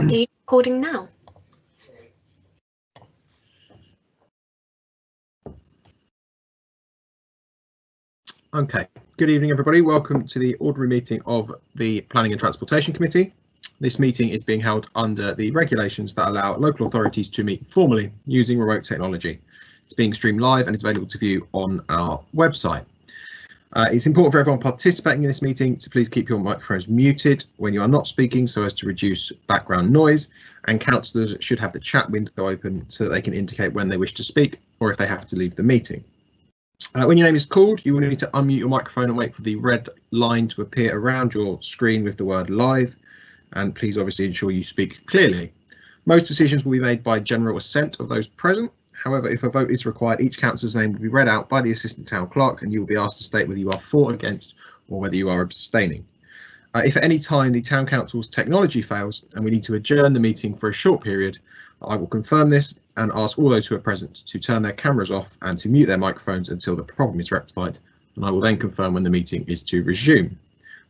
the recording now. Okay, good evening everybody. Welcome to the ordinary meeting of the Planning and Transportation Committee. This meeting is being held under the regulations that allow local authorities to meet formally using remote technology. It's being streamed live and is available to view on our website. It's important for everyone participating in this meeting to please keep your microphones muted when you are not speaking so as to reduce background noise, and councillors should have the chat window open so that they can indicate when they wish to speak or if they have to leave the meeting. When your name is called, you will need to unmute your microphone and wait for the red line to appear around your screen with the word live, and please obviously ensure you speak clearly. Most decisions will be made by general assent of those present. However, if a vote is required, each councillor's name will be read out by the Assistant Town Clerk and you will be asked to state whether you are for, against or whether you are abstaining. If at any time the Town Council's technology fails and we need to adjourn the meeting for a short period, I will confirm this and ask all those who are present to turn their cameras off and to mute their microphones until the problem is rectified, and I will then confirm when the meeting is to resume.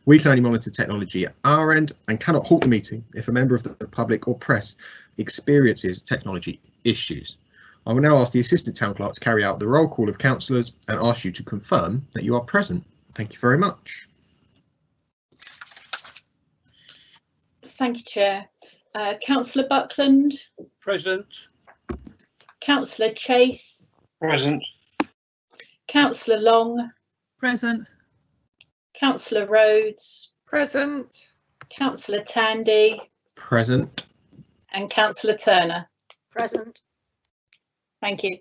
We can only monitor technology at our end and cannot halt the meeting if a member of the public or press experiences technology issues. I will now ask the Assistant Town Clerk to carry out the roll call of councillors and ask you to confirm that you are present. Thank you very much. Thank you, Chair. Councillor Buckland. Present. Councillor Chase. Present. Councillor Long. Present. Councillor Rhodes. Present. Councillor Tandy. Present. And Councillor Turner. Present. Thank you.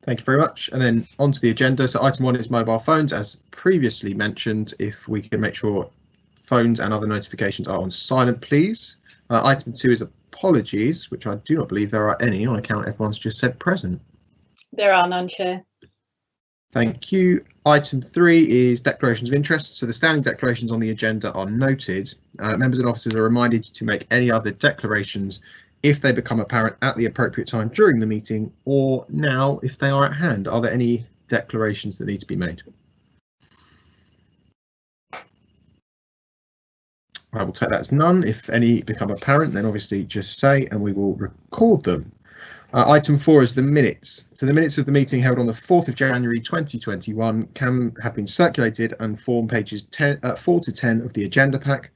Thank you very much. And then onto the agenda. So item 1 is mobile phones, as previously mentioned. If we can make sure phones and other notifications are on silent, please. Item 2 is apologies, which I do not believe there are any on account everyone's just said present. There are none, Chair. Thank you. Item 3 is declarations of interest. So the standing declarations on the agenda are noted. Members and officers are reminded to make any other declarations if they become apparent at the appropriate time during the meeting or now if they are at hand. Are there any declarations that need to be made? I will take that as none. If any become apparent, then obviously just say and we will record them. Item 4 is the minutes. So the minutes of the meeting held on the 4th of January 2021 can have been circulated and form pages 4 to 10 of the agenda pack.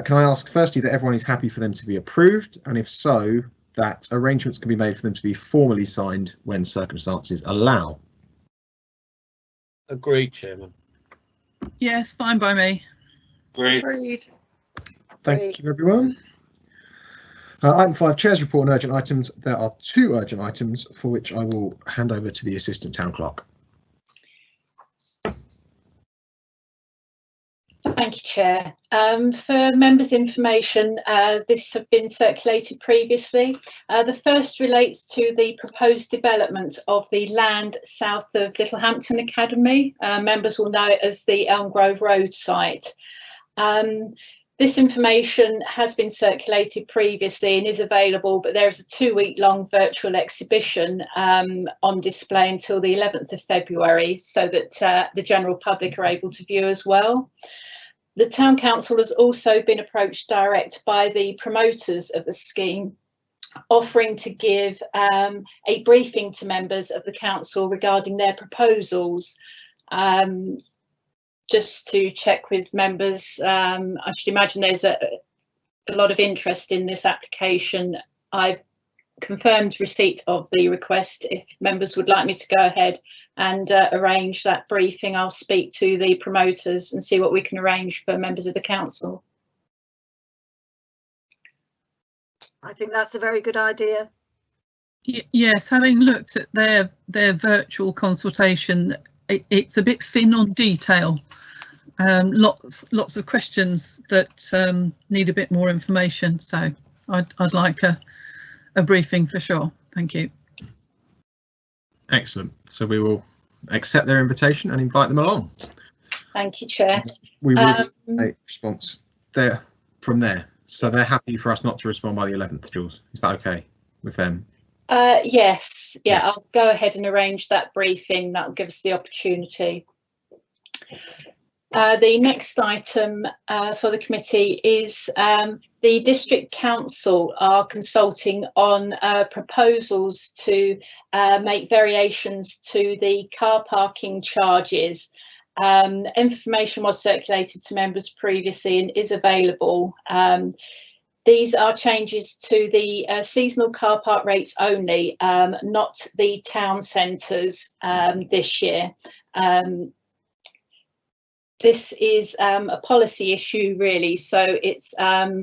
Can I ask firstly that everyone is happy for them to be approved, and if so, that arrangements can be made for them to be formally signed when circumstances allow? Agreed, Chairman. Yes, fine by me. Agreed. Thank you, everyone. Item 5, Chair's report on urgent items. There are 2 urgent items for which I will hand over to the Assistant Town Clerk. Thank you, Chair. For members' information, this has been circulated previously. The first relates to the proposed development of the land south of Littlehampton Academy. Members will know it as the Elm Grove Road site. This information has been circulated previously and is available, but there is a 2-week-long virtual exhibition on display until the 11th of February so that the general public are able to view as well. The Town Council has also been approached direct by the promoters of the scheme, offering to give a briefing to members of the council regarding their proposals. Just to check with members, I should imagine there's a lot of interest in this application. I've confirmed receipt of the request. If members would like me to go ahead and arrange that briefing, I'll speak to the promoters and see what we can arrange for members of the council. I think that's a very good idea. Yes, having looked at their virtual consultation, it's a bit thin on detail. Lots of questions that need a bit more information, so I'd like a briefing for sure. Thank you. Excellent. So we will accept their invitation and invite them along. Thank you, Chair. We will take response there from there. So they're happy for us not to respond by the 11th, Jules. Is that okay with them? Yes, yeah, I'll go ahead and arrange that briefing. That'll give us the opportunity. The next item for the committee is the District Council are consulting on proposals to make variations to the car parking charges. Information was circulated to members previously and is available. These are changes to the seasonal car park rates only, not the town centres this year. This is a policy issue, really, so it's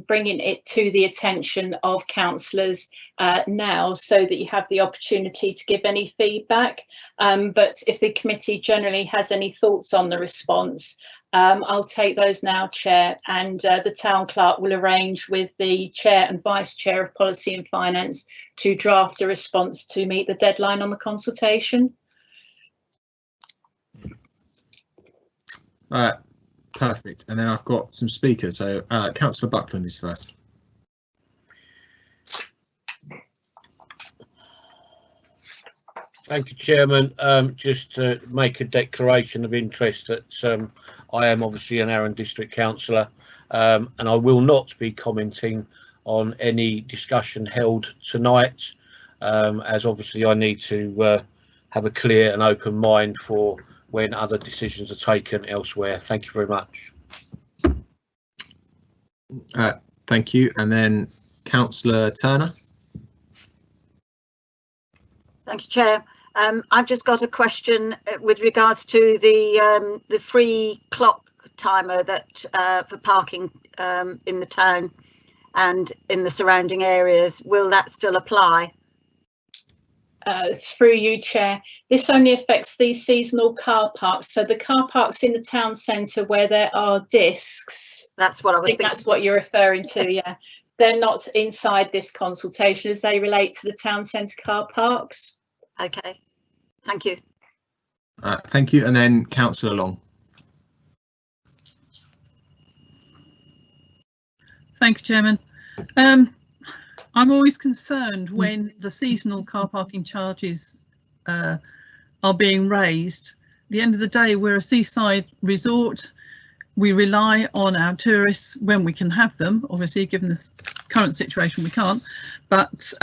bringing it to the attention of councillors now so that you have the opportunity to give any feedback. But if the committee generally has any thoughts on the response, I'll take those now, Chair, and the Town Clerk will arrange with the Chair and Vice Chair of Policy and Finance to draft a response to meet the deadline on the consultation. Perfect. And then I've got some speakers. So Councillor Buckland is first. Thank you, Chairman. Just to make a declaration of interest that I am obviously an Arran District Councillor, and I will not be commenting on any discussion held tonight, as obviously I need to have a clear and open mind for when other decisions are taken elsewhere. Thank you very much. Thank you. And then Councillor Turner. Thank you, Chair. I've just got a question with regards to the free clock timer that for parking in the town and in the surrounding areas. Will that still apply? Through you, Chair. This only affects these seasonal car parks. So the car parks in the town centre where there are discs. That's what I was thinking. That's what you're referring to, yeah. They're not inside this consultation as they relate to the town centre car parks. Okay, thank you. Thank you. And then Councillor Long. Thank you, Chairman. I'm always concerned when the seasonal car parking charges are being raised. At the end of the day, we're a seaside resort. We rely on our tourists when we can have them. Obviously, given this current situation, we can't. But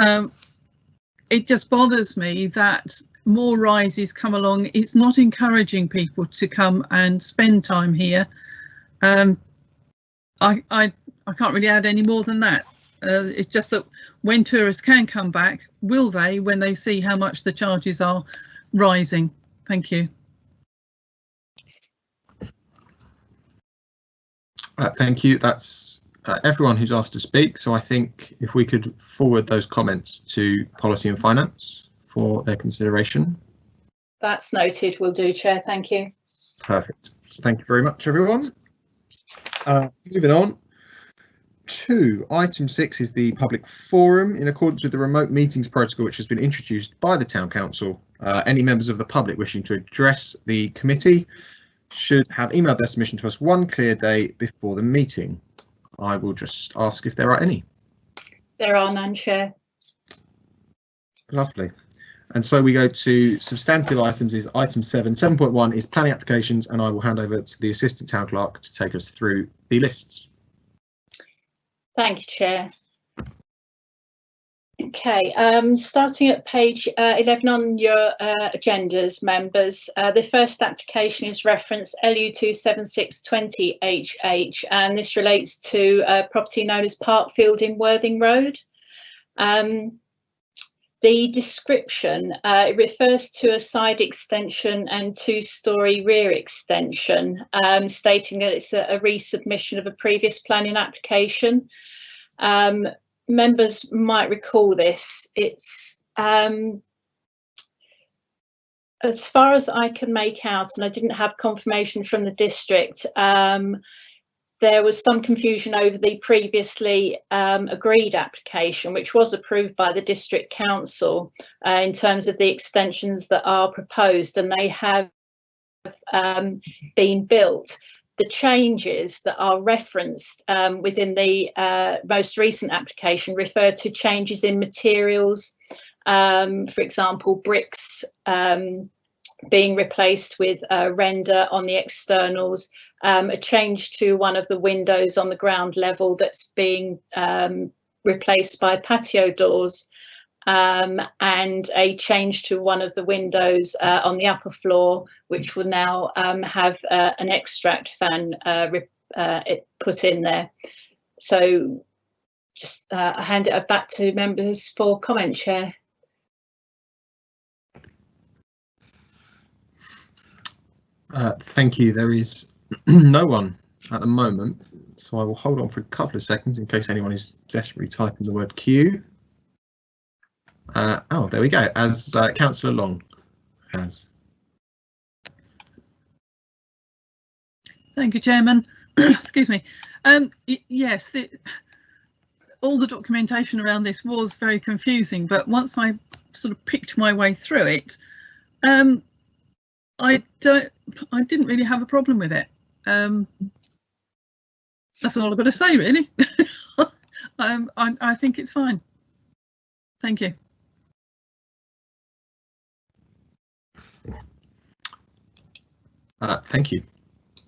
it just bothers me that more rises come along. It's not encouraging people to come and spend time here. I can't really add any more than that. It's just that when tourists can come back, will they when they see how much the charges are rising? Thank you. Thank you. That's everyone who's asked to speak. So I think if we could forward those comments to Policy and Finance for their consideration. That's noted. Will do, Chair. Thank you. Perfect. Thank you very much, everyone. Moving on to item 6 is the public forum. In accordance with the remote meetings protocol, which has been introduced by the Town Council, any members of the public wishing to address the committee should have emailed their submission to us one clear day before the meeting. I will just ask if there are any. There are none, Chair. Lovely. And so we go to substantive items. Is item 7. 7.1 is planning applications, and I will hand over to the Assistant Town Clerk to take us through the lists. Thank you, Chair. Okay, starting at page 11 on your agendas, members. The first application is reference LU27620HH, and this relates to property known as Parkfield in Worthing Road. The description, it refers to a side extension and two-storey rear extension, stating that it's a resubmission of a previous planning application. Members might recall this. It's as far as I can make out, and I didn't have confirmation from the district, there was some confusion over the previously agreed application, which was approved by the district council in terms of the extensions that are proposed, and they have been built. The changes that are referenced within the most recent application refer to changes in materials, for example, bricks being replaced with render on the externals, a change to one of the windows on the ground level that's being replaced by patio doors, and a change to one of the windows on the upper floor, which will now have an extract fan put in there. So just hand it back to members for comment, Chair. Thank you. There is no one at the moment, so I will hold on for a couple of seconds in case anyone is desperately typing the word Q. Oh, there we go, as Councillor Long has. Thank you, Chairman. Excuse me. Yes, all the documentation around this was very confusing, but once I sort of picked my way through it, I didn't really have a problem with it. That's all I've got to say, really. I think it's fine. Thank you. Thank you.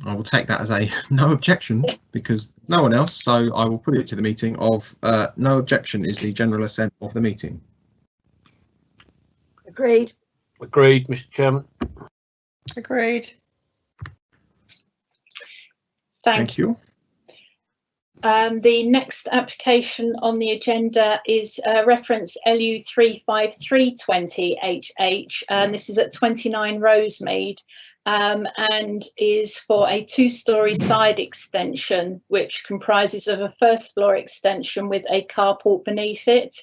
I will take that as a no objection because no one else, so I will put it to the meeting of no objection is the general assent of the meeting. Agreed. Agreed, Mr. Chairman. Agreed. Thank you. The next application on the agenda is reference LU 35320HH, and this is at 29 Rosemead, and is for a 2-storey side extension, which comprises of a first floor extension with a carport beneath it,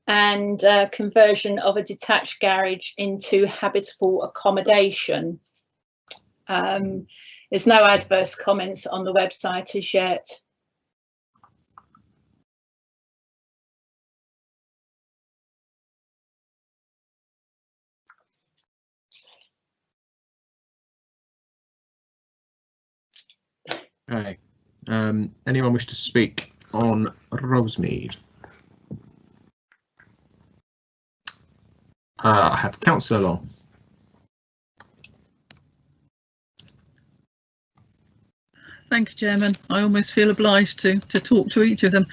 and conversion of a detached garage into habitable accommodation. There's no adverse comments on the website as yet. Okay. Anyone wish to speak on Rosemead? I have Councillor Long. Thank you, Chairman. I almost feel obliged to talk to each of them.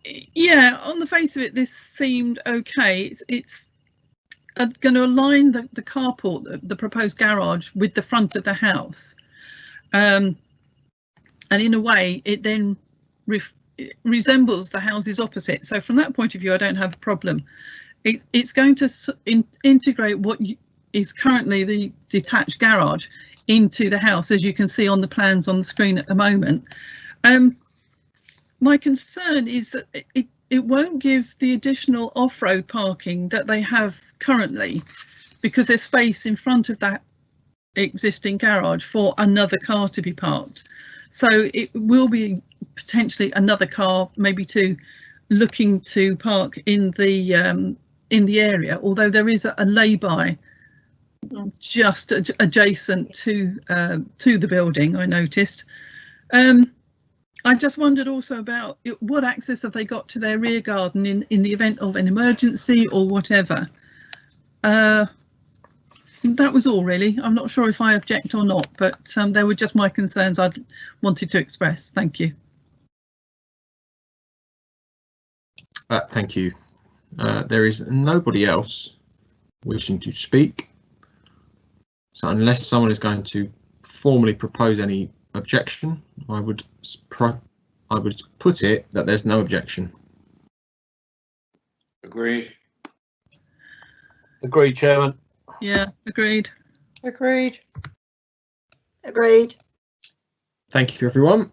Yeah, on the face of it, this seemed okay. It's going to align the carport, the proposed garage, with the front of the house. And in a way, it then resembles the houses opposite. So from that point of view, I don't have a problem. It's going to integrate what is currently the detached garage into the house, as you can see on the plans on the screen at the moment. My concern is that it won't give the additional off-road parking that they have currently, because there's space in front of that existing garage for another car to be parked. So it will be potentially another car, maybe two, looking to park in the area, although there is a lay-by just adjacent to the building, I noticed. I just wondered also about what access have they got to their rear garden in the event of an emergency or whatever. That was all really. I'm not sure if I object or not, but they were just my concerns I wanted to express. Thank you. Thank you. There is nobody else wishing to speak. So unless someone is going to formally propose any objection, I would put it that there's no objection. Agreed. Agreed, Chairman. Yeah, agreed. Agreed. Agreed. Thank you, everyone.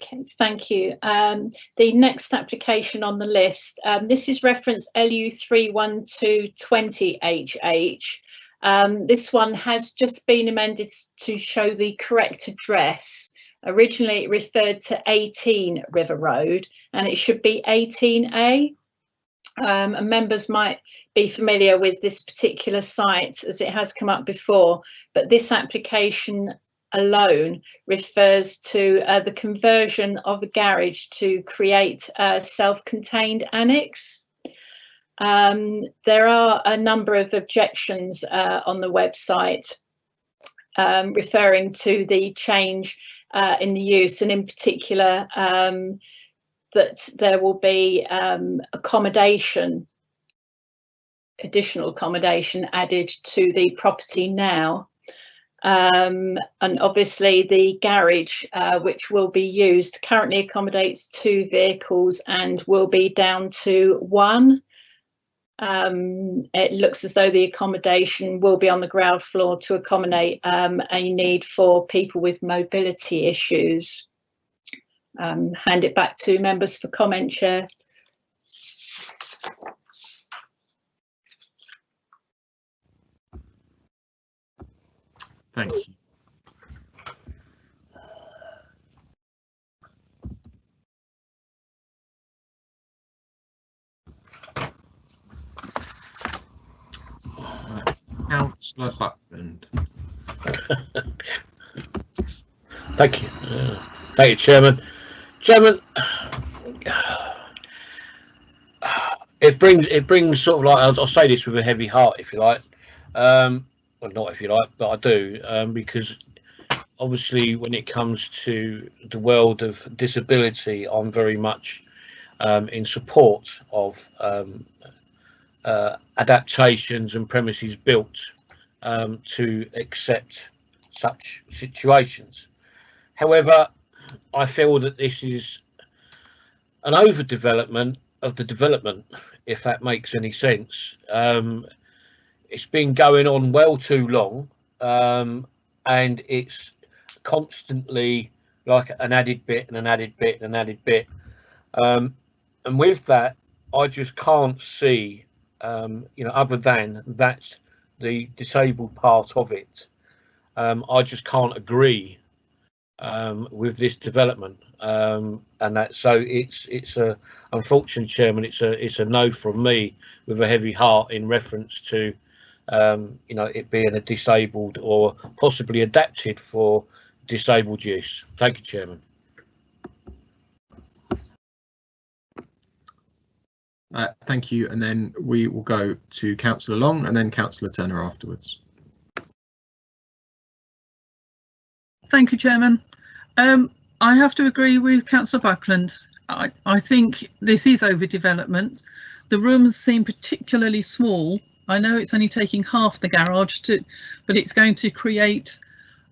Okay, thank you. The next application on the list, this is reference LU 31220HH. This one has just been amended to show the correct address. Originally it referred to 18 River Road and it should be 18A. And members might be familiar with this particular site as it has come up before, but this application alone refers to the conversion of a garage to create a self-contained annex. There are a number of objections on the website, referring to the change in the use, and in particular that there will be additional accommodation added to the property now. And obviously the garage which will be used currently accommodates 2 vehicles and will be down to 1. It looks as though the accommodation will be on the ground floor to accommodate a need for people with mobility issues. Hand it back to members for comment, Chair. Thank you. Councillor Buckland. Thank you. Thank you, Chairman. Chairman, it brings sort of like, I'll say this with a heavy heart, if you like. Well, not if you like, but I do, because obviously when it comes to the world of disability, I'm very much in support of adaptations and premises built to accept such situations. However, I feel that this is an overdevelopment of the development, if that makes any sense. It's been going on well too long, and it's constantly like an added bit and an added bit and an added bit. And with that, I just can't see, you know, other than that's the disabled part of it. I just can't agree with this development, and that, so it's a, unfortunately, Chairman, it's a no from me with a heavy heart in reference to you know, it being a disabled or possibly adapted for disabled use. Thank you, Chairman. Thank you, and then we will go to Councillor Long and then Councillor Turner afterwards. Thank you, Chairman. I have to agree with Councillor Buckland. I think this is overdevelopment. The rooms seem particularly small. I know it's only taking half the garage but it's going to create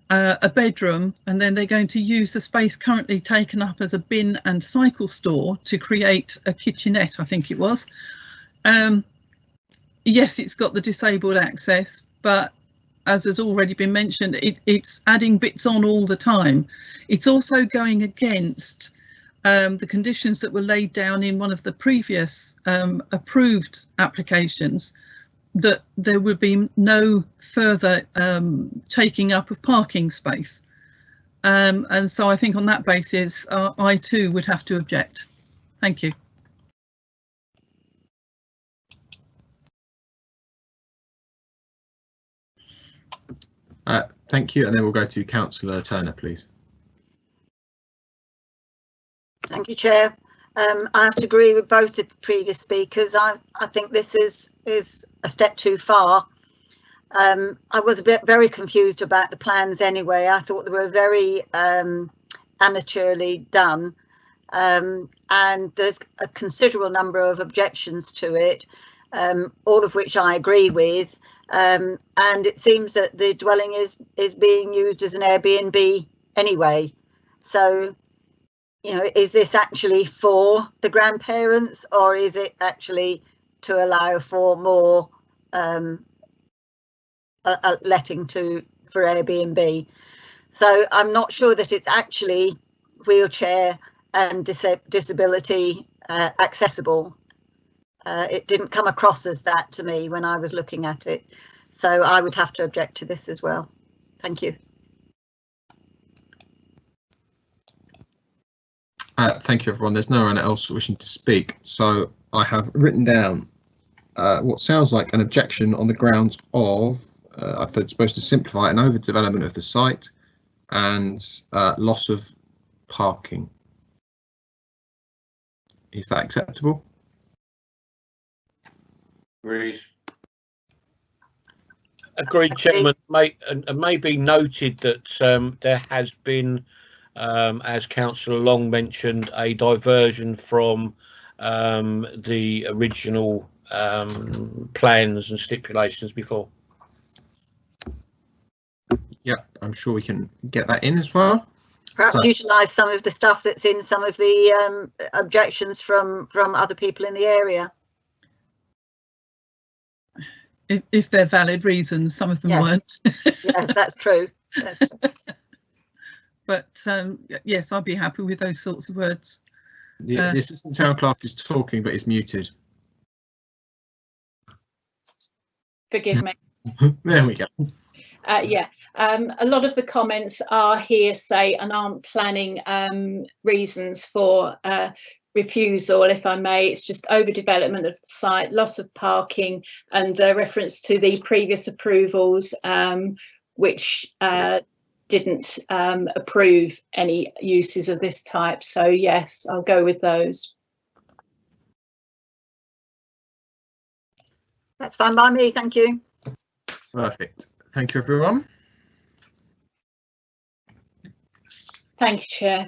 a bedroom, and then they're going to use the space currently taken up as a bin and cycle store to create a kitchenette, I think it was. Yes, it's got the disabled access, but as has already been mentioned, it's adding bits on all the time. It's also going against the conditions that were laid down in one of the previous approved applications, that there would be no further taking up of parking space. And so I think on that basis, I too would have to object. Thank you. Thank you, and then we'll go to Councillor Turner, please. Thank you, Chair. I have to agree with both the previous speakers. I think this is a step too far. I was very confused about the plans anyway. I thought they were very amateurly done, and there's a considerable number of objections to it, all of which I agree with. And it seems that the dwelling is being used as an Airbnb anyway. So, you know, is this actually for the grandparents, or is it actually to allow for more letting for Airbnb? So I'm not sure that it's actually wheelchair and disability accessible. It didn't come across as that to me when I was looking at it. So I would have to object to this as well. Thank you. Thank you, everyone. There's no one else wishing to speak, so I have written down what sounds like an objection on the grounds of I thought it's supposed to simplify an overdevelopment of the site and loss of parking. Is that acceptable? Agreed. Agreed, Chairman. And may be noted that there has been, as Councillor Long mentioned, a diversion from the original plans and stipulations before. Yep, I'm sure we can get that in as well. Perhaps utilise some of the stuff that's in some of the objections from other people in the area. If they're valid reasons, some of them Yes. weren't. Yes, that's true. Yes. But yes, I'd be happy with those sorts of words. The assistant town clerk is talking, but is muted. Forgive me. There we go. Yeah, a lot of the comments are hearsay and aren't planning reasons for refusal, if I may. It's just overdevelopment of the site, loss of parking, and reference to the previous approvals, which didn't approve any uses of this type. So yes, I'll go with those. That's fine by me, thank you. Perfect. Thank you, everyone. Thank you, Chair.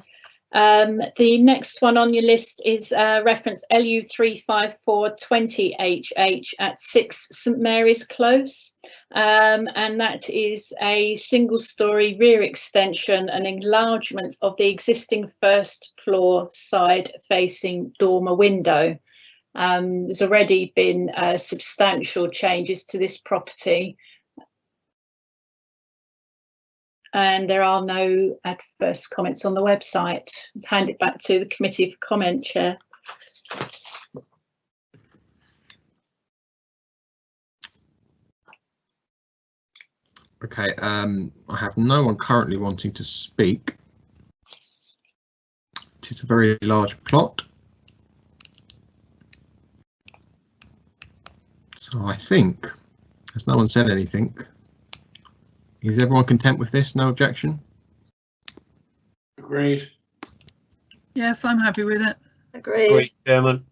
The next one on your list is reference LU 35420HH at 6 St Mary's Close, and that is a single-storey rear extension and enlargement of the existing first floor side-facing dormer window. There's already been substantial changes to this property, and there are no adverse comments on the website. I'll hand it back to the committee for comment, Chair. Okay, I have no one currently wanting to speak. It is a very large plot. So I think, as no one said anything, is everyone content with this? No objection? Agreed. Yes, I'm happy with it. Agreed. Agreed, Chairman.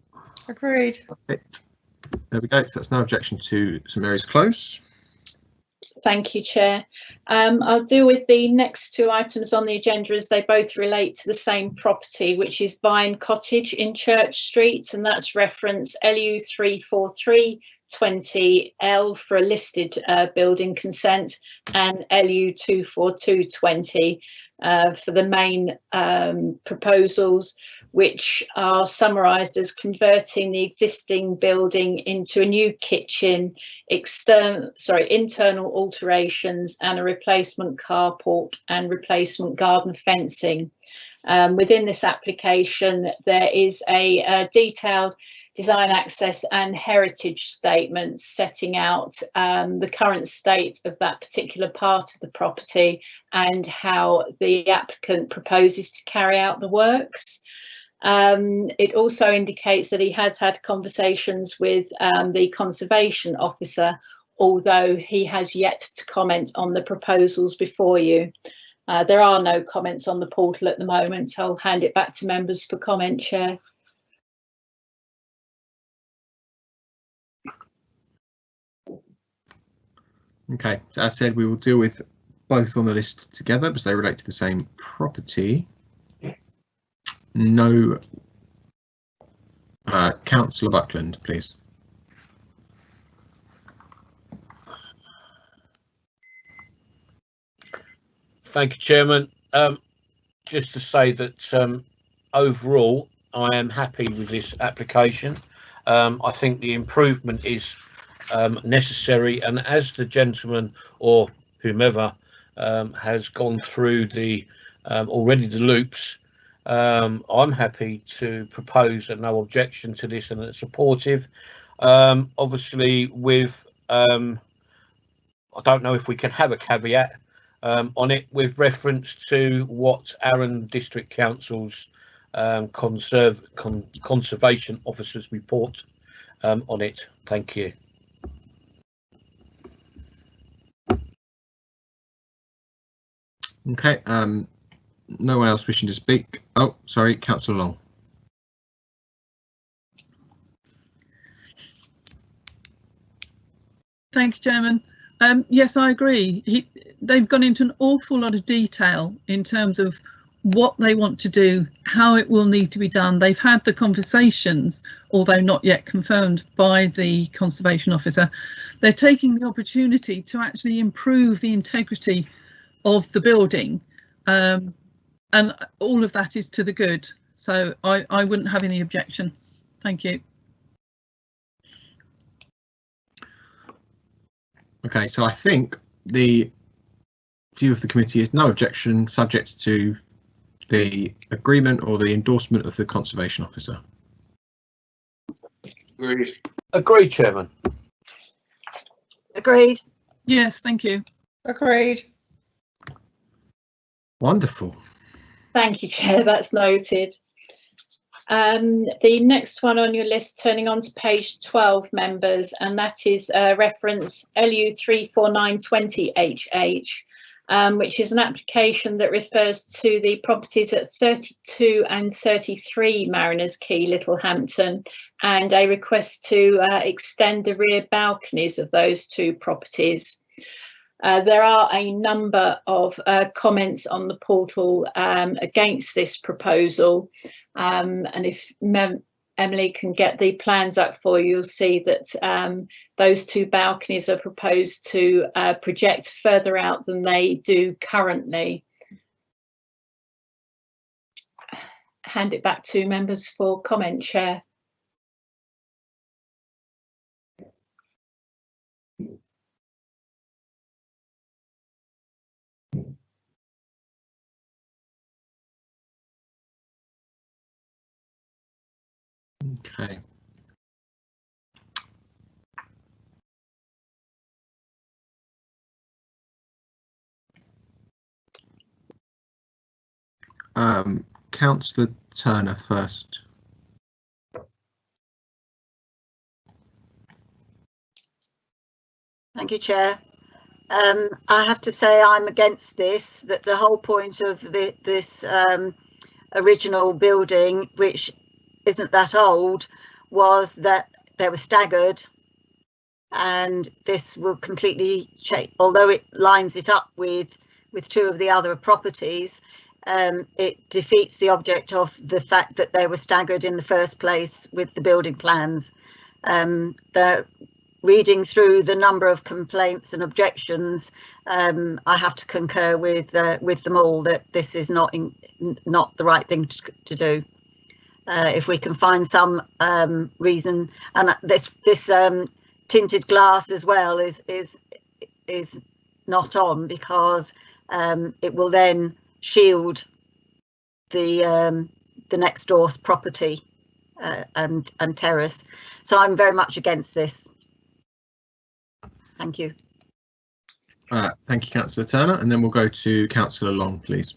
Agreed. Perfect. There we go. So that's no objection to St Mary's Close. Thank you, Chair. I'll deal with the next two items on the agenda as they both relate to the same property, which is Vine Cottage in Church Street, and that's reference LU 34320L for a listed building consent, and LU 24220 for the main proposals, which are summarised as converting the existing building into a new kitchen, internal alterations, and a replacement carport and replacement garden fencing. Within this application, there is a detailed design access and heritage statement setting out the current state of that particular part of the property and how the applicant proposes to carry out the works. It also indicates that he has had conversations with the conservation officer, although he has yet to comment on the proposals before you. There are no comments on the portal at the moment. I'll hand it back to members for comment, Chair. Okay, so as said, we will deal with both on the list together because they relate to the same property. No. Councillor Buckland, please. Thank you, Chairman. Just to say that overall, I am happy with this application. I think the improvement is necessary, and as the gentleman or whomever has gone through the already the loops, I'm happy to propose a no objection to this and it's supportive. Obviously with I don't know if we can have a caveat on it with reference to what Arran District Council's conservation officers report on it. Thank you. Okay, no one else wishing to speak. Oh, sorry, Councillor Long. Thank you, Chairman. Yes, I agree. They've gone into an awful lot of detail in terms of what they want to do, how it will need to be done. They've had the conversations, although not yet confirmed by the conservation officer. They're taking the opportunity to actually improve the integrity of the building, and all of that is to the good. So I wouldn't have any objection. Thank you. Okay, so I think the view of the committee is no objection, subject to the agreement or the endorsement of the conservation officer. Agreed, Chairman. Agreed. Yes, thank you. Agreed. Wonderful. Thank you, Chair. That's noted. The next one on your list, turning on to page 12, members, and that is reference LU 34920HH, which is an application that refers to the properties at 32 and 33 Mariners Quay, Littlehampton, and a request to extend the rear balconies of those two properties. There are a number of comments on the portal against this proposal. And if Emily can get the plans up for you, you'll see that those two balconies are proposed to project further out than they do currently. Hand it back to members for comment, Chair. Okay. Councillor Turner first. Thank you, Chair. I have to say I'm against this, that the whole point of this original building, which isn't that old, was that they were staggered, and this will completely change. Although it lines it up with two of the other properties, it defeats the object of the fact that they were staggered in the first place with the building plans. Reading through the number of complaints and objections, I have to concur with them all that this is not the right thing to do. If we can find some reason, and this tinted glass as well is not on, because it will then shield the next door's property and terrace. So I'm very much against this. Thank you. Thank you, Councillor Turner, and then we'll go to Councillor Long, please.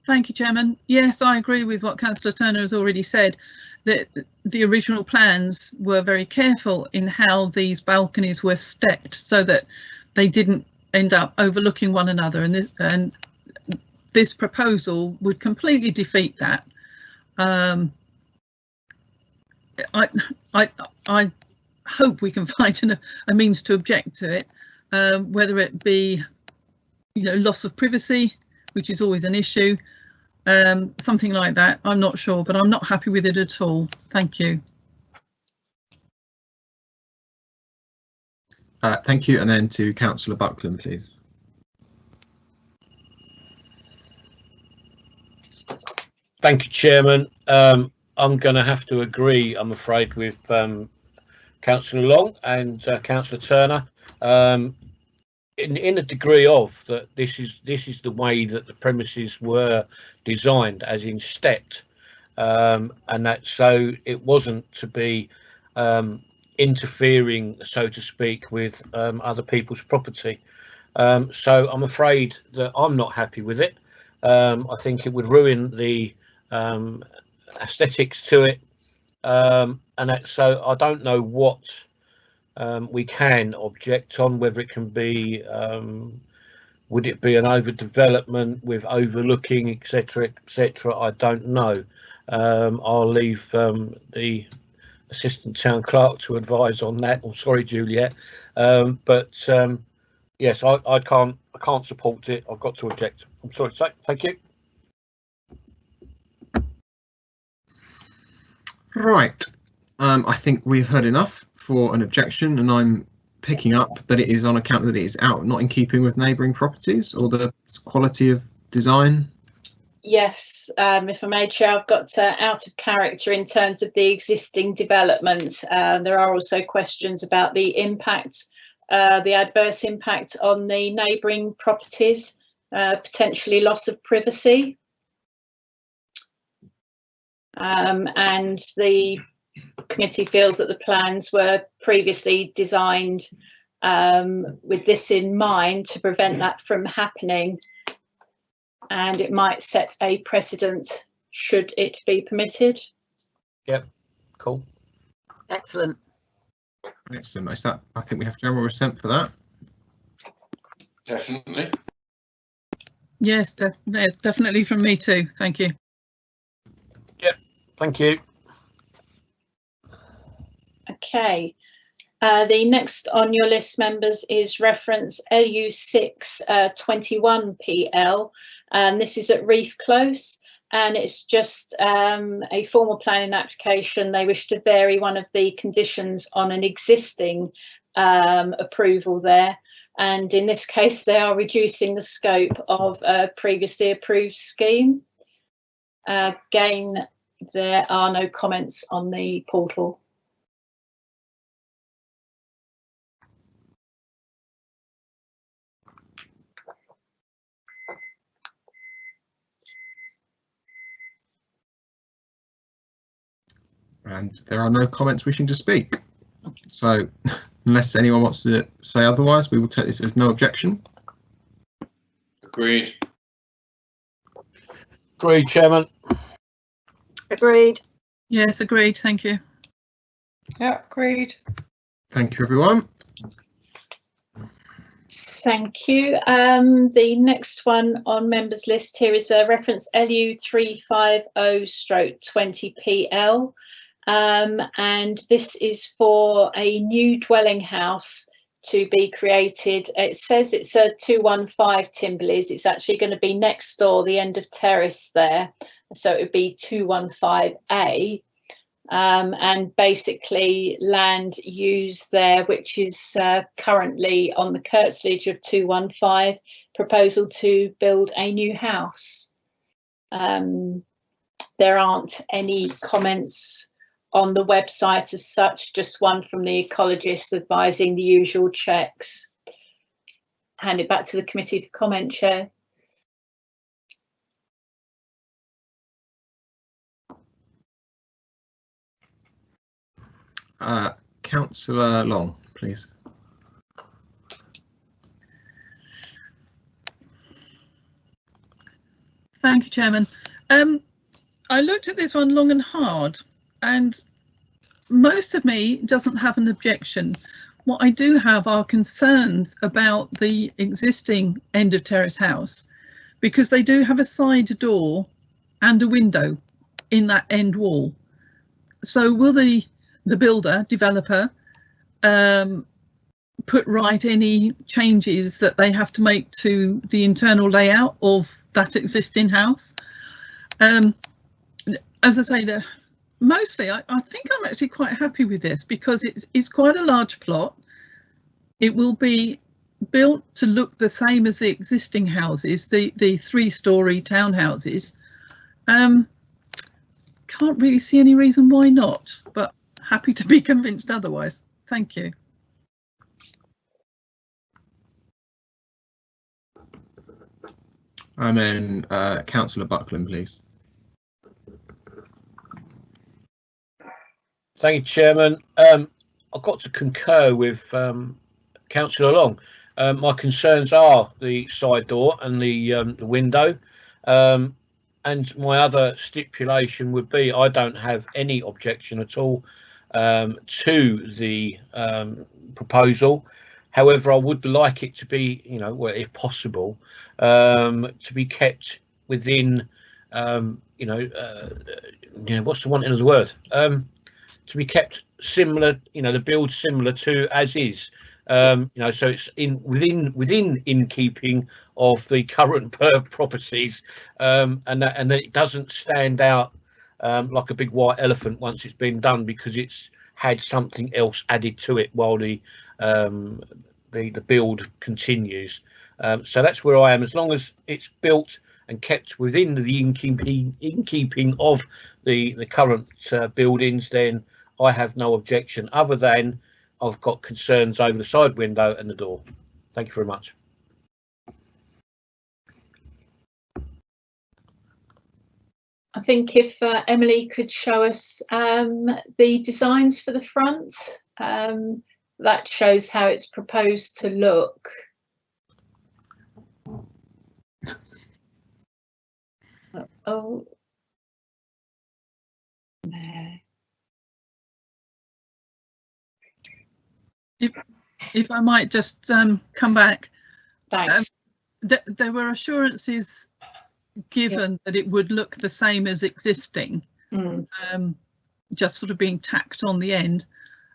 Thank you, Chairman. Yes, I agree with what Councillor Turner has already said, that the original plans were very careful in how these balconies were stepped so that they didn't end up overlooking one another, and this proposal would completely defeat that. I hope we can find a means to object to it, whether it be, loss of privacy, which is always an issue, something like that. I'm not sure, but I'm not happy with it at all. Thank you. Thank you, and then to Councillor Buckland, please. Thank you, Chairman. I'm going to have to agree, I'm afraid, with Councillor Long and Councillor Turner, in a degree of that this is the way that the premises were designed, as in stepped, and that so it wasn't to be interfering, so to speak, with other people's property. So I'm afraid that I'm not happy with it. I think it would ruin the aesthetics to it, and that, so I don't know what we can object on, whether it can be, would it be an overdevelopment with overlooking, etc., etc. I don't know. I'll leave the Assistant Town Clerk to advise on that. Oh, sorry, Juliet. Yes, I can't support it. I've got to object. I'm sorry to say. Thank you. Right. I think we've heard enough for an objection, and I'm picking up that it is on account that it is not in keeping with neighbouring properties or the quality of design. Yes, if I may, Chair, I've got out of character in terms of the existing development. There are also questions about the impact, the adverse impact on the neighbouring properties, potentially loss of privacy. And the committee feels that the plans were previously designed with this in mind to prevent that from happening, and it might set a precedent should it be permitted. Yep, cool. Excellent. Excellent. Is that, I think we have general assent for that. Definitely. Yes, definitely from me too. Thank you. Yep, thank you. Okay. The next on your list, members, is reference LU6 21PL, and this is at Reef Close, and it's just a formal planning application. They wish to vary one of the conditions on an existing approval there, and in this case they are reducing the scope of a previously approved scheme. Again, there are no comments on the portal. And there are no comments wishing to speak. So unless anyone wants to say otherwise, we will take this as no objection. Agreed. Agreed, Chairman. Agreed. Yes, agreed. Thank you. Yeah, agreed. Thank you, everyone. Thank you. The next one on members list here is a reference LU 350/20PL, and this is for a new dwelling house to be created. It says it's a 215 Timberleys. It's actually going to be next door, the end of terrace there, so it would be 215A. And basically land use there, which is currently on the curtilage of 215, proposal to build a new house. There aren't any comments on the website as such, just one from the ecologist advising the usual checks. Hand it back to the committee for comment, Chair. Councillor Long, please. Thank you, Chairman. I looked at this one long and hard, and most of me doesn't have an objection. What I do have are concerns about the existing end of terrace house, because they do have a side door and a window in that end wall. So will the builder, developer, put right any changes that they have to make to the internal layout of that existing house? As I say, mostly I think I'm actually quite happy with this, because it's quite a large plot. It will be built to look the same as the existing houses, the 3-storey townhouses. Can't really see any reason why not, but happy to be convinced otherwise. Thank you. And then Councillor Buckland, please. Thank you, Chairman. I've got to concur with Councillor Long. My concerns are the side door and the window. And my other stipulation would be I don't have any objection at all to the proposal. However, I would like it to be, well, if possible, to be kept within, what's the wanting of the word? to be kept similar, you know, the build similar to as is, you know, so it's within keeping of the current properties, and that it doesn't stand out like a big white elephant once it's been done, because it's had something else added to it while the build continues. So that's where I am. As long as it's built and kept within the in-keeping of the current buildings, then I have no objection, other than I've got concerns over the side window and the door. Thank you very much. I think if Emily could show us the designs for the front, that shows how it's proposed to look. Oh, no. If I might just come back. Thanks. There were assurances given that it would look the same as existing, just sort of being tacked on the end.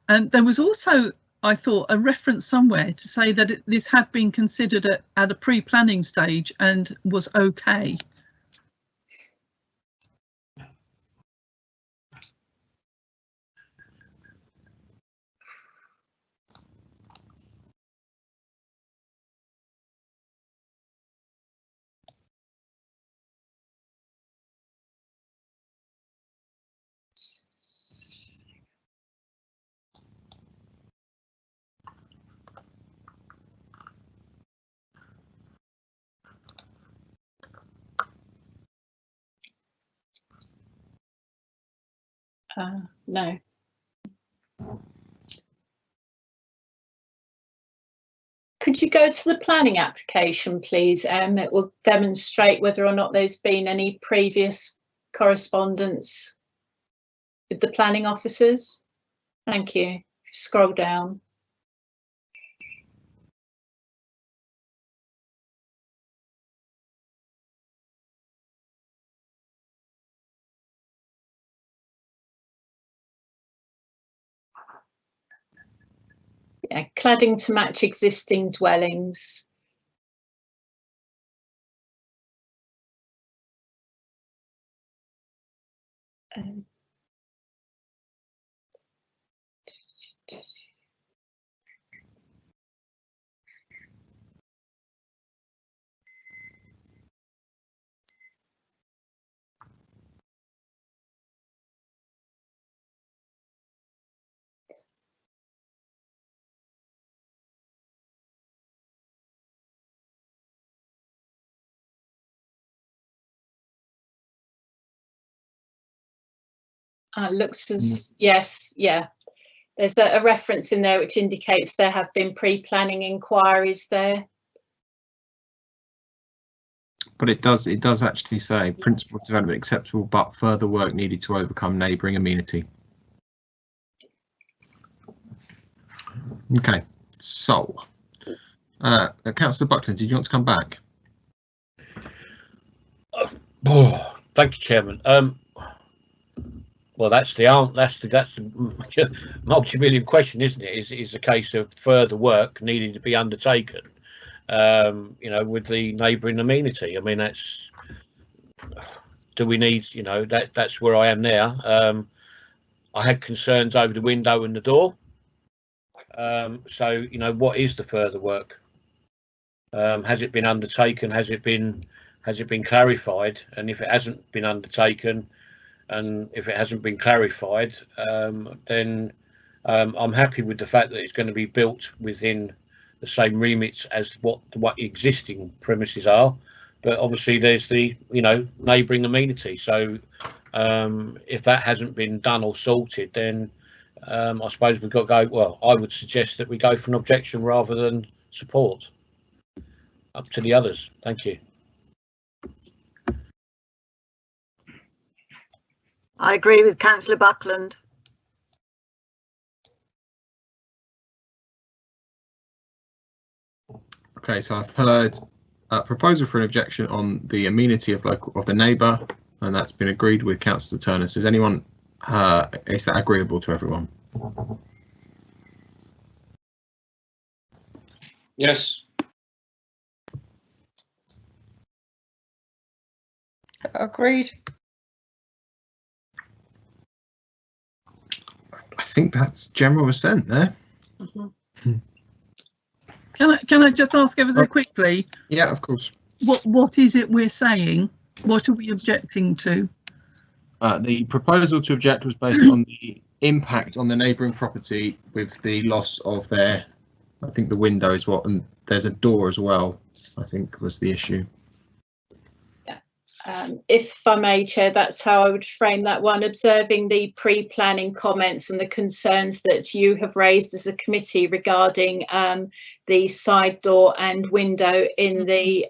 And there was also, I thought, a reference somewhere to say that this had been considered at a pre-planning stage and was okay. No. Could you go to the planning application, please? It will demonstrate whether or not there's been any previous correspondence with the planning officers. Thank you. Scroll down. Yeah, cladding to match existing dwellings. Looks as, yes, yeah. There's a reference in there which indicates there have been pre-planning inquiries there. But it does actually say principal development acceptable, but further work needed to overcome neighbouring amenity. Okay, so Councillor Buckland, did you want to come back? Thank you, Chairman. Well, that's the multi-million question, isn't it? Is a case of further work needing to be undertaken, you know, with the neighbouring amenity. I mean, that's, do we need, you know, that's where I am now. I had concerns over the window and the door. So, you know, what is the further work? Has it been undertaken? Has it been clarified? And if it hasn't been undertaken, and if it hasn't been clarified, then I'm happy with the fact that it's going to be built within the same remits as what existing premises are. But obviously there's the, you know, neighbouring amenity. So if that hasn't been done or sorted, then I suppose we've got to go, well, I would suggest that we go for an objection rather than support. Up to the others. Thank you. I agree with Councillor Buckland. Okay, so I've heard a proposal for an objection on the amenity of the neighbour, and that's been agreed with Councillor Turner. So does anyone Is that agreeable to everyone? Yes. Agreed. I think that's general assent there. Can I just ask ever so quickly? Yeah, of course. What is it we're saying? What are we objecting to? The proposal to object was based on the impact on the neighbouring property with the loss of their, I think the window is what, and there's a door as well, I think was the issue. If I may, Chair, that's how I would frame that one, observing the pre-planning comments and the concerns that you have raised as a committee regarding the side door and window in the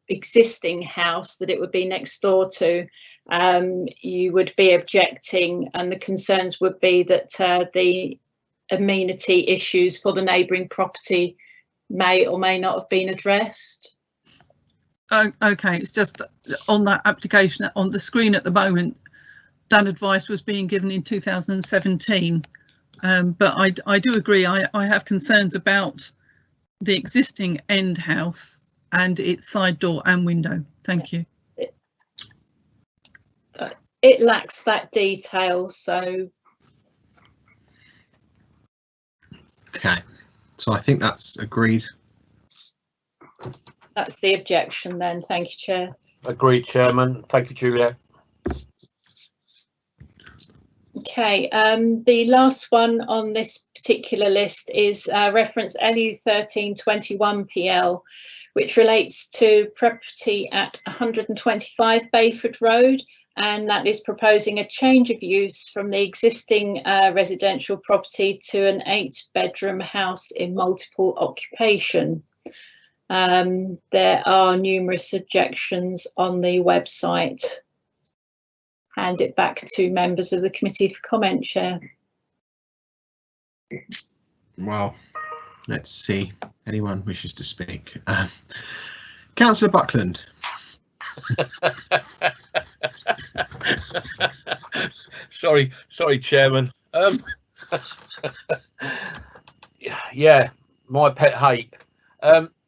existing house that it would be next door to. You would be objecting, and the concerns would be that the amenity issues for the neighbouring property may or may not have been addressed. Oh, okay, it's just on that application on the screen at the moment, that advice was being given in 2017. But I do agree, I have concerns about the existing end house and its side door and window. Thank you. It lacks that detail, so. Okay, so I think that's agreed. That's the objection then. Thank you, Chair. Agreed, Chairman. Thank you, Juliet. Okay, the last one on this particular list is reference LU 1321 PL, which relates to property at 125 Bayford Road, and that is proposing a change of use from the existing residential property to an 8-bedroom house in multiple occupation. There are numerous objections on the website. Hand it back to members of the committee for comment, Chair. Well, let's see. Anyone wishes to speak? Councillor Buckland. sorry, Chairman. Yeah, my pet hate.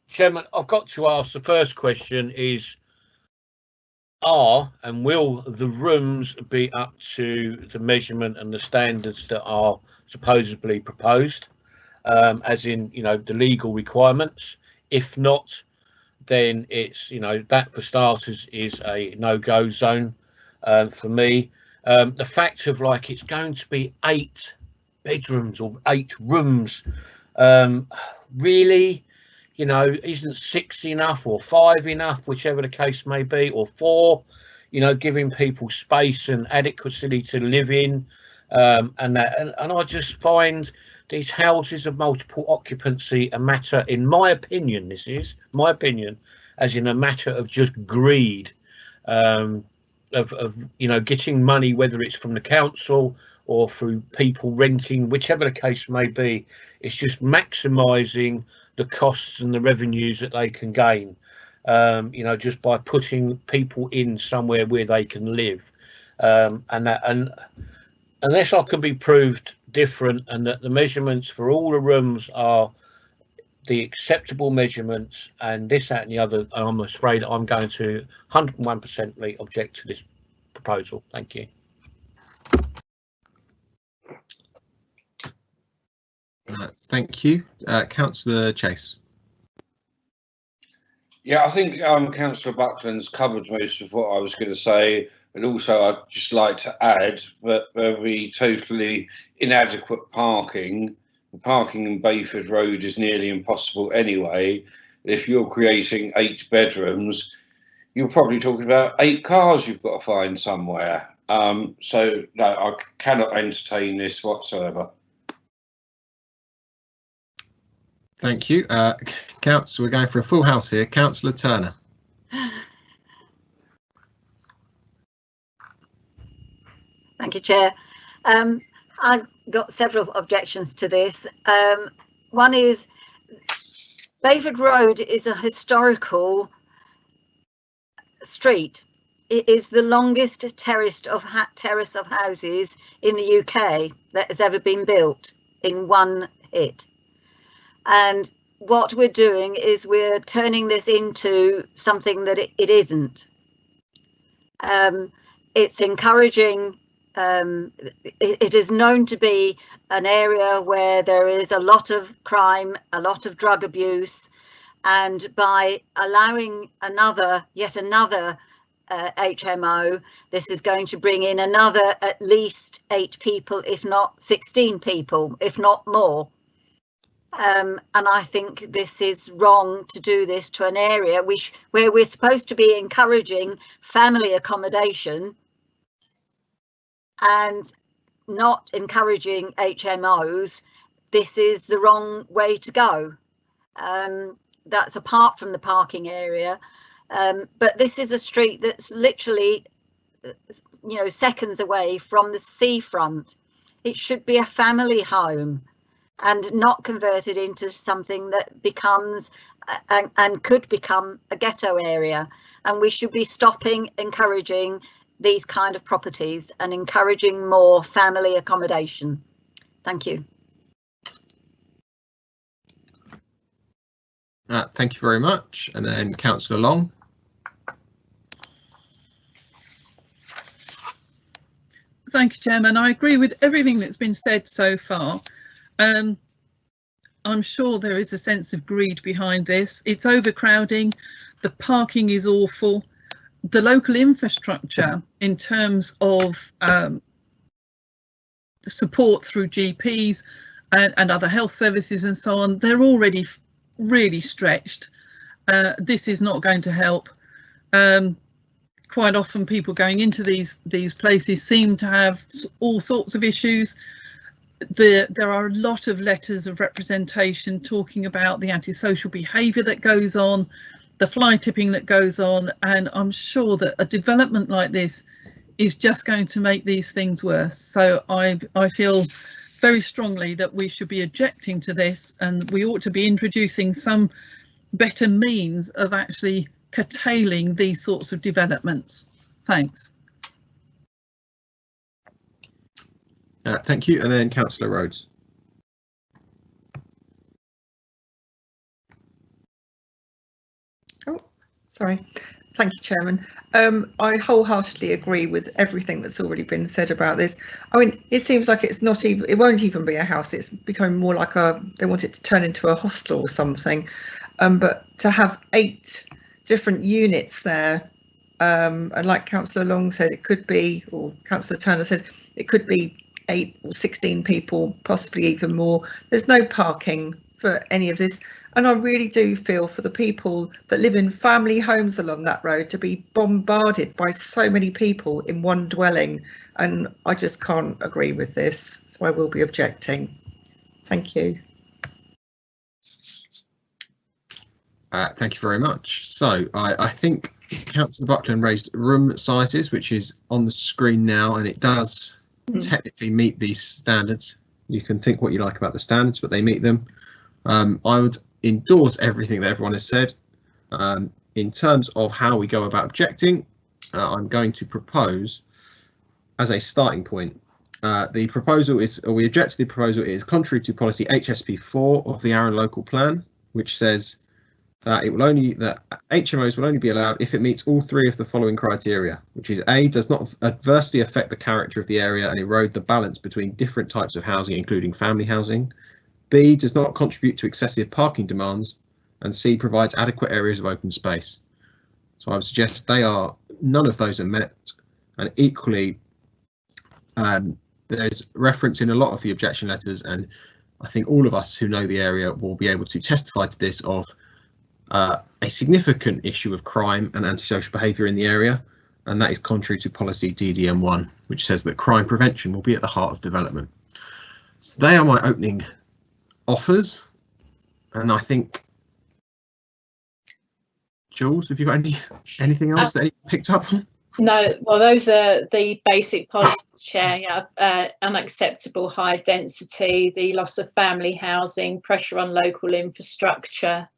Chairman, I've got to ask, the first question is, are and will the rooms be up to the measurement and the standards that are supposedly proposed, as in, you know, the legal requirements? If not, then it's, you know, that for starters is a no-go zone for me. The fact of, like, it's going to be 8 bedrooms or 8 rooms, really, you know, isn't 6 enough or 5 enough, whichever the case may be, or 4, you know, giving people space and adequacy to live in, and I just find these houses of multiple occupancy a matter, in my opinion, this is my opinion, as in a matter of just greed, of you know, getting money, whether it's from the council or through people renting, whichever the case may be. It's just maximising the costs and the revenues that they can gain, you know, just by putting people in somewhere where they can live, and unless I can be proved different and that the measurements for all the rooms are the acceptable measurements and this, that and the other, I'm afraid I'm going to 101% object to this proposal. Thank you. Thank you. Councillor Chase. Yeah, I think Councillor Buckland's covered most of what I was going to say, and also I'd just like to add that there'll be totally inadequate parking. The parking in Bayford Road is nearly impossible anyway. If you're creating 8 bedrooms, you're probably talking about 8 cars you've got to find somewhere. So no, I cannot entertain this whatsoever. Thank you. We're going for a full house here. Councillor Turner. Thank you, Chair. I've got several objections to this. One is Bayford Road is a historical street, it is the longest terrace of houses in the UK that has ever been built in one hit. And what we're doing is we're turning this into something that it isn't. It's encouraging, it is known to be an area where there is a lot of crime, a lot of drug abuse, and by allowing yet another HMO, this is going to bring in another at least 8 people, if not 16 people, if not more. And I think this is wrong to do this to an area where we're supposed to be encouraging family accommodation and not encouraging HMOs. This is the wrong way to go. That's apart from the parking area. But this is a street that's literally, seconds away from the seafront. It should be a family home and not converted into something that becomes and could become a ghetto area. And we should be stopping encouraging these kind of properties and encouraging more family accommodation. Thank you. Thank you very much. And then Councillor Long. Thank you, Chairman. I agree with everything that's been said so far. I'm sure there is a sense of greed behind this. It's overcrowding. The parking is awful. The local infrastructure in terms of support through GPs and other health services and so on, they're already really stretched. This is not going to help. Quite often people going into these places seem to have all sorts of issues. There are a lot of letters of representation talking about the antisocial behaviour that goes on, the fly tipping that goes on, and I'm sure that a development like this is just going to make these things worse. So I feel very strongly that we should be objecting to this, and we ought to be introducing some better means of actually curtailing these sorts of developments. Thanks. Thank you. And then Councillor Rhodes. Oh, sorry. Thank you, Chairman. I wholeheartedly agree with everything that's already been said about this. I mean, it seems like it won't even be a house. It's becoming more like they want it to turn into a hostel or something. But to have 8 different units there, and like Councillor Long said, it could be, or Councillor Turner said, it could be 8 or 16 people, possibly even more. There's no parking for any of this. And I really do feel for the people that live in family homes along that road to be bombarded by so many people in one dwelling. And I just can't agree with this. So I will be objecting. Thank you. Thank you very much. So I think Councillor Buckland raised room sizes, which is on the screen now, and it does technically meet these standards. You can think what you like about the standards, but they meet them. I would endorse everything that everyone has said. In terms of how we go about objecting, I'm going to propose as a starting point. The proposal is, or we object to the proposal is contrary to policy HSP 4 of the Arran Local Plan, which says that HMOs will only be allowed if it meets all 3 of the following criteria, which is A, does not adversely affect the character of the area and erode the balance between different types of housing, including family housing. B, does not contribute to excessive parking demands, and C, provides adequate areas of open space. So I would suggest none of those are met, and equally there's reference in a lot of the objection letters, and I think all of us who know the area will be able to testify to this, of a significant issue of crime and antisocial behaviour in the area, and that is contrary to policy DDM1, which says that crime prevention will be at the heart of development. So they are my opening offers, and I think, Jules, have you got anything else that you picked up on? No, well, those are the basic policies, Chair. Yeah, unacceptable high density, the loss of family housing, pressure on local infrastructure,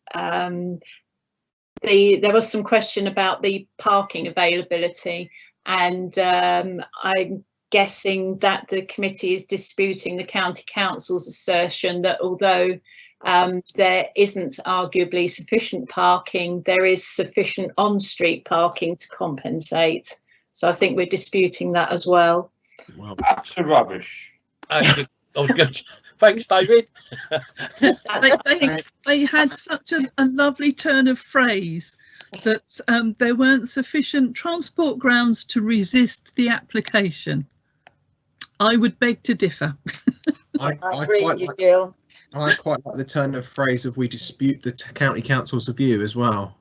there was some question about the parking availability, and I'm guessing that the committee is disputing the county council's assertion that although there isn't arguably sufficient parking, there is sufficient on-street parking to compensate. So I think we're disputing that as well. Well, That's the rubbish. actually, I was going to, thanks, David. They had such a lovely turn of phrase that there weren't sufficient transport grounds to resist the application. I would beg to differ. I agree with you, Jill. I quite like the turn of phrase of we dispute the county council's view as well.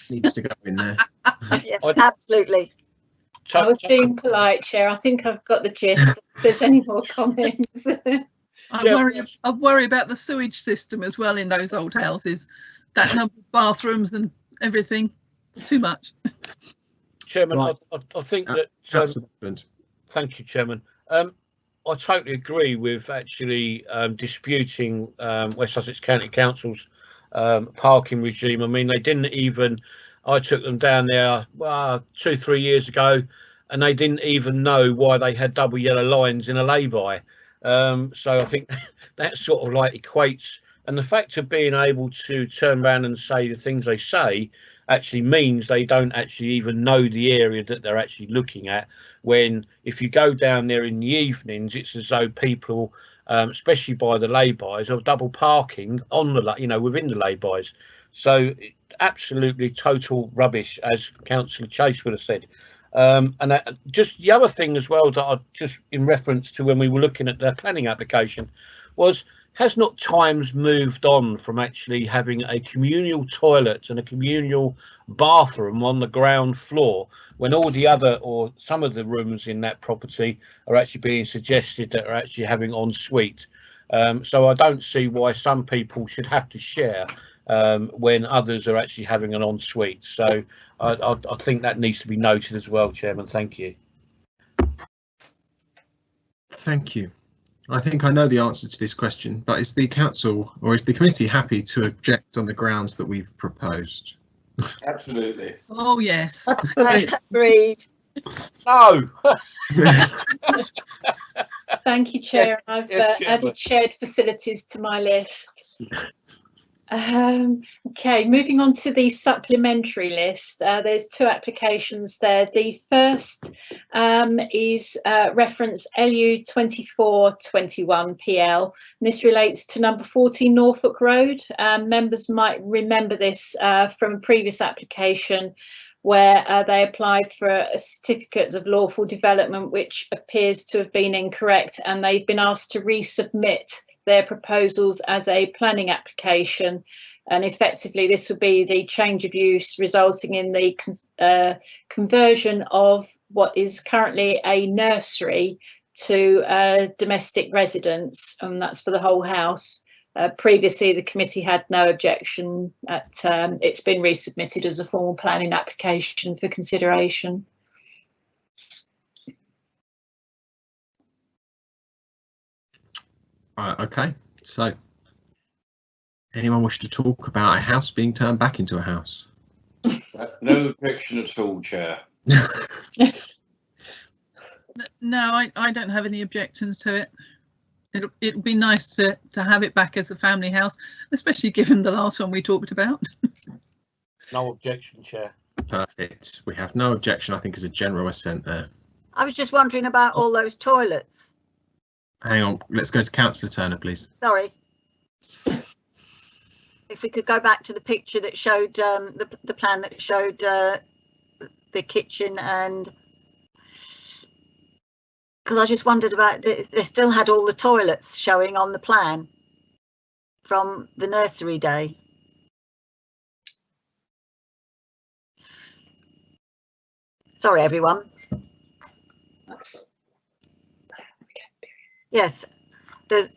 Needs to go in there. Yes, absolutely. I was being polite, Chair. I think I've got the gist. If there's any more comments. I worry about the sewage system as well in those old houses. That number of bathrooms and everything, too much. Chairman, Right. I think that. Thank you, Chairman. I totally agree with actually disputing West Sussex County Council's parking regime. I mean, they didn't even. I took them down there 2-3 years ago, and they didn't even know why they had double yellow lines in a lay-by. So I think that sort of like equates, and the fact of being able to turn around and say the things they say actually means they don't actually even know the area that they're actually looking at. When if you go down there in the evenings, it's as though people, especially by the lay-bys, are double parking on the within the lay-bys. So absolutely total rubbish, as Councillor Chase would have said. And just the other thing as well that I just in reference to when we were looking at the planning application was, has not times moved on from actually having a communal toilet and a communal bathroom on the ground floor when all the other or some of the rooms in that property are actually being suggested that are actually having en suite? So I don't see why some people should have to share when others are actually having an en suite. So I think that needs to be noted as well, Chairman. Thank you. Thank you. I think I know the answer to this question, but is the council or is the committee happy to object on the grounds that we've proposed? Absolutely. Oh yes. Agreed. No. Thank you, Chair. Yes, I've yes, Chair. added shared facilities to my list. Okay, moving on to the supplementary list. There's 2 applications there. The first is reference LU 2421 PL. And this relates to number 14 Norfolk Road. Members might remember this from a previous application where they applied for a certificate of lawful development, which appears to have been incorrect, and they've been asked to resubmit their proposals as a planning application, and effectively this would be the change of use resulting in the conversion of what is currently a nursery to domestic residence, and that's for the whole house. Previously the committee had no objection. It's been resubmitted as a formal planning application for consideration. Okay, so anyone wish to talk about a house being turned back into a house? No objection at all, Chair. No, I don't have any objections to it. It'll be nice to have it back as a family house, especially given the last one we talked about. No objection, Chair. Perfect. We have no objection, I think, as a general assent there. I was just wondering about all those toilets. Hang on, let's go to Councillor Turner, please. Sorry. If we could go back to the picture that showed the plan that showed the kitchen, and because I just wondered about they still had all the toilets showing on the plan from the nursery day. Sorry, everyone. Yes, there's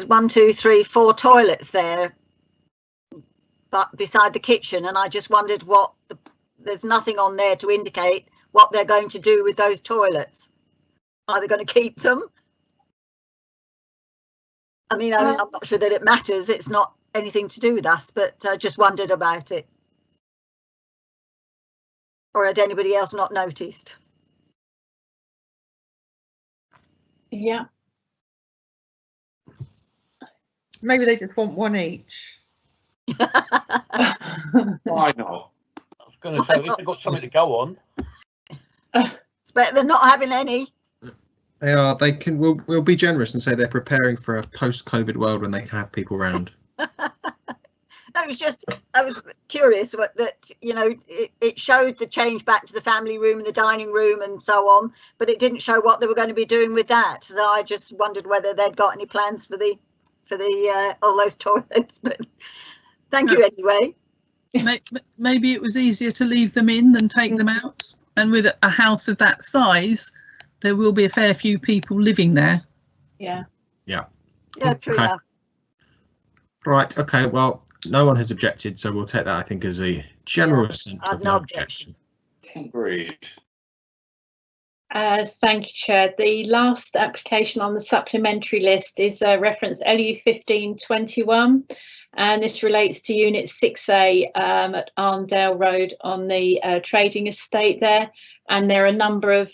1, 2, 3, 4 toilets there, but beside the kitchen, and I just wondered what there's nothing on there to indicate what they're going to do with those toilets. Are they going to keep them? I mean, I'm not sure that it matters. It's not anything to do with us, but I just wondered about it. Or had anybody else not noticed? Yeah. Maybe they just want one each. Why not? I was going to say, at least they've got something to go on. It's better than not having any. They are. They can. We'll be generous and say they're preparing for a post-COVID world when they can have people round. No, it was just, I was curious that, you know, it showed the change back to the family room and the dining room and so on, but it didn't show what they were going to be doing with that. So I just wondered whether they'd got any plans for the all those toilets. But thank you anyway. Maybe it was easier to leave them in than take them out. And with a house of that size, there will be a fair few people living there. Yeah. Yeah, true Okay. enough. Right. Okay. Well, no one has objected, so we'll take that, I think, as a general assent I've of no no objection. objection. Agreed. Thank you, Chair. The last application on the supplementary list is reference LU 1521, and this relates to Unit 6A at Arndale Road on the trading estate there. And there are a number of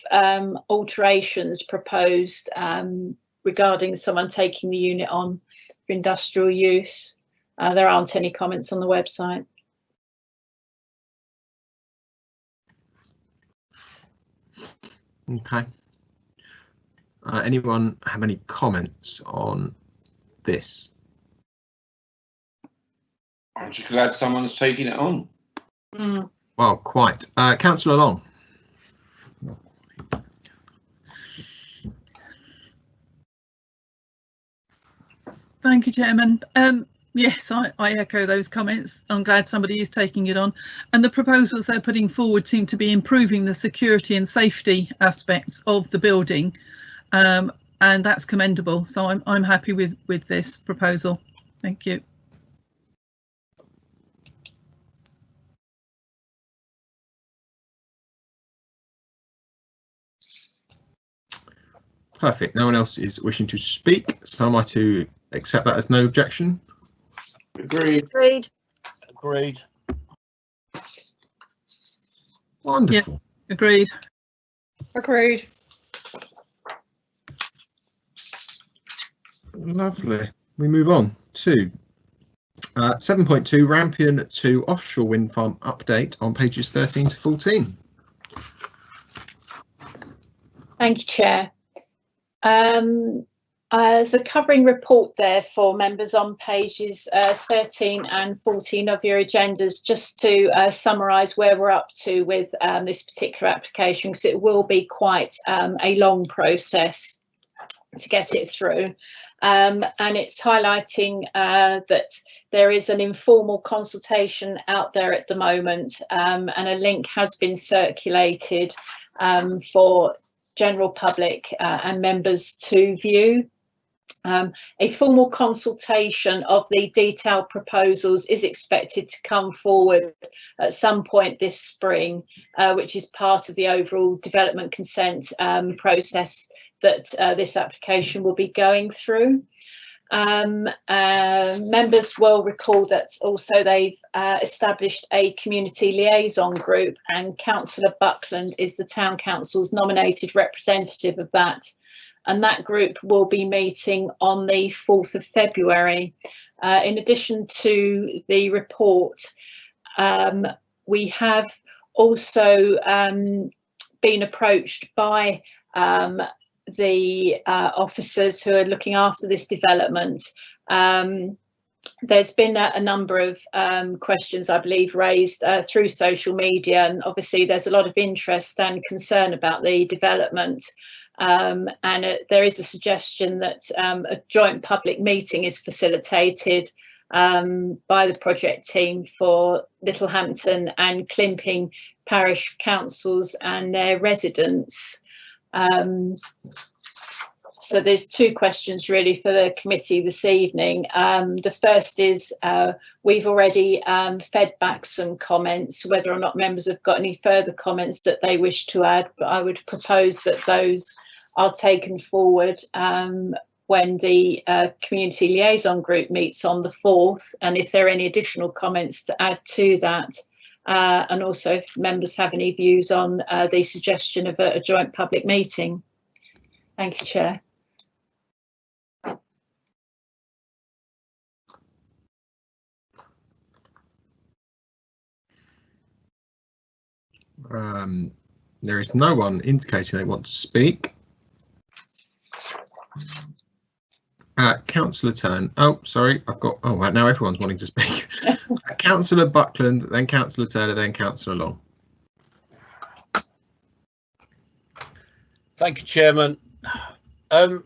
alterations proposed regarding someone taking the unit on for industrial use. There aren't any comments on the website. Okay. Anyone have any comments on this? I'm just glad someone's taking it on. Well, quite. Councillor Long. Thank you, Chairman. Yes, I echo those comments. I'm glad somebody is taking it on. And the proposals they're putting forward seem to be improving the security and safety aspects of the building. And that's commendable. So I'm happy with this proposal. Thank you. Perfect. No one else is wishing to speak, so am I to accept that as no objection? Agreed. Agreed. Agreed. Wonderful. Yes, agreed. Agreed. Lovely. We move on to 7.2 Rampion to offshore wind farm update on pages 13 to 14. Thank you, Chair. There's a covering report there for members on pages 13 and 14 of your agendas, just to summarise where we're up to with this particular application, because it will be quite a long process to get it through. And it's highlighting that there is an informal consultation out there at the moment, and a link has been circulated for general public and members to view. A formal consultation of the detailed proposals is expected to come forward at some point this spring, which is part of the overall development consent process that this application will be going through. Members will recall that also they've established a community liaison group, and Councillor Buckland is the Town Council's nominated representative of that. And that group will be meeting on the 4th of February. In addition to the report, we have also been approached by the officers who are looking after this development. There's been a number of questions, I believe, raised through social media, and obviously there's a lot of interest and concern about the development. And there is a suggestion that a joint public meeting is facilitated by the project team for Littlehampton and Climping parish councils and their residents. So there's two questions really for the committee this evening. The first is we've already fed back some comments, whether or not members have got any further comments that they wish to add, but I would propose that those are taken forward when the community liaison group meets on the 4th, and if there are any additional comments to add to that, and also if members have any views on the suggestion of a joint public meeting. Thank you, Chair. There is no one indicating they want to speak. Councillor Turn. Oh, sorry, I've got. Oh, right, now everyone's wanting to speak. Councillor Buckland, then Councillor Turner, then Councillor Long. Thank you, Chairman. I